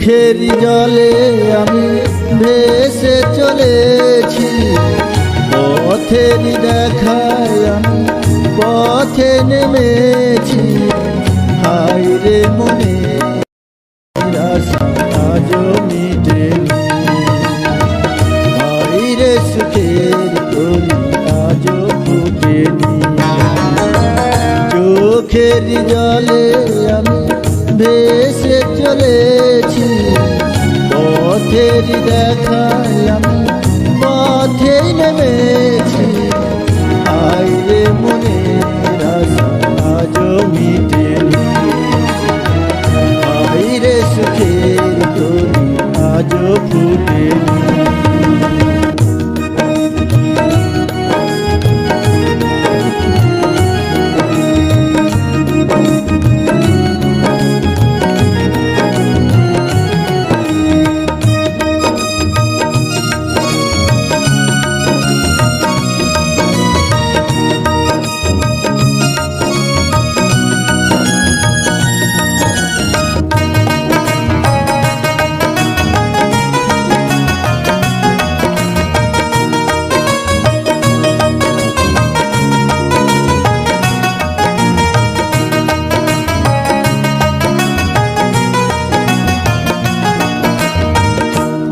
চোখের জলে আমি ভেসে চলেছি, পথের দেখায় আমি পথে নেমেছি। হায় রে মনে আশা আজও মিটেনি, হায় রে সুখের কলি আজও ফুটেনি। চোখের জলে আমি ভেসে চলেছি, পথের দেখায় আমি পথে নেমেছি। হায় রে মনের আশা আজও মিটেনি, হায় রে সুখের কলি আজও ফুটেনি।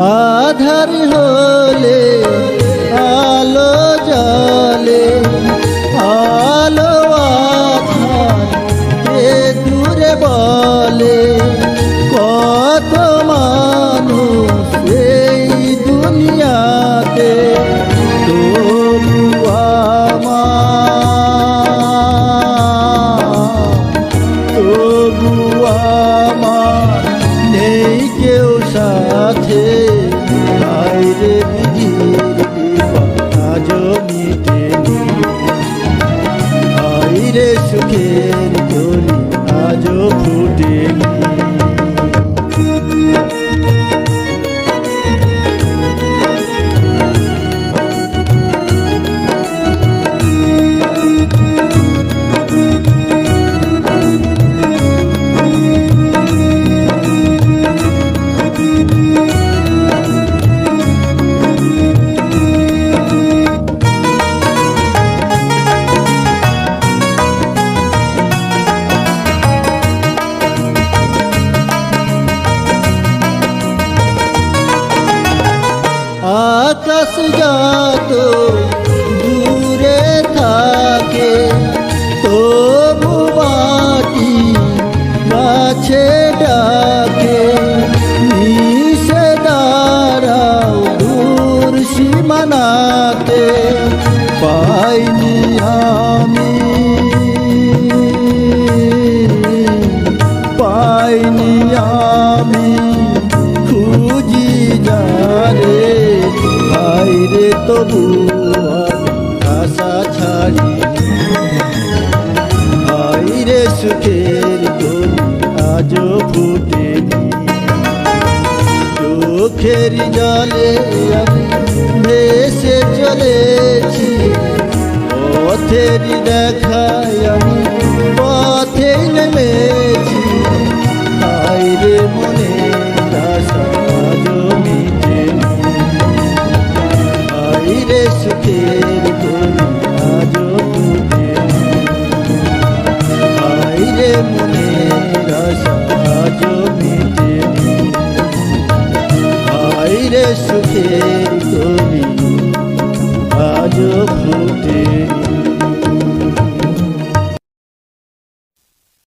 আধার হলে আলো জ্বলে, আলো আধার এ দূরে বলে। কত মানুষ এই দুনিয়াতে, তবু আমার নেই কেউ সাথে। হায় রে বিধির বিপদ আজও মিটেনি, হায় রে সুখের কলি আজও ফুটেনি। আকাশ যত দূরে থাকে, তবু মাটি গাছে ডাকে। মিশে দাঁড়াও দূর সীমানাতে, পাইনি আমি খুঁজি যারে। হায় রে তবু আশা ছাড়ি, হায় রে সুখের কলি আজও ফুটেনি। চোখের জলে আমি ভেসে চলেছি, পথের দেখায় আমি পথে নেমেছি। হায় রে মনের আশা আজও মিটেনি, হায় রে সুখের কলি আজও ফুটেনি। হায় রে মনের আশা আজও মিটেনি, হায় রে সুখের কলি আজও ফুটেনি।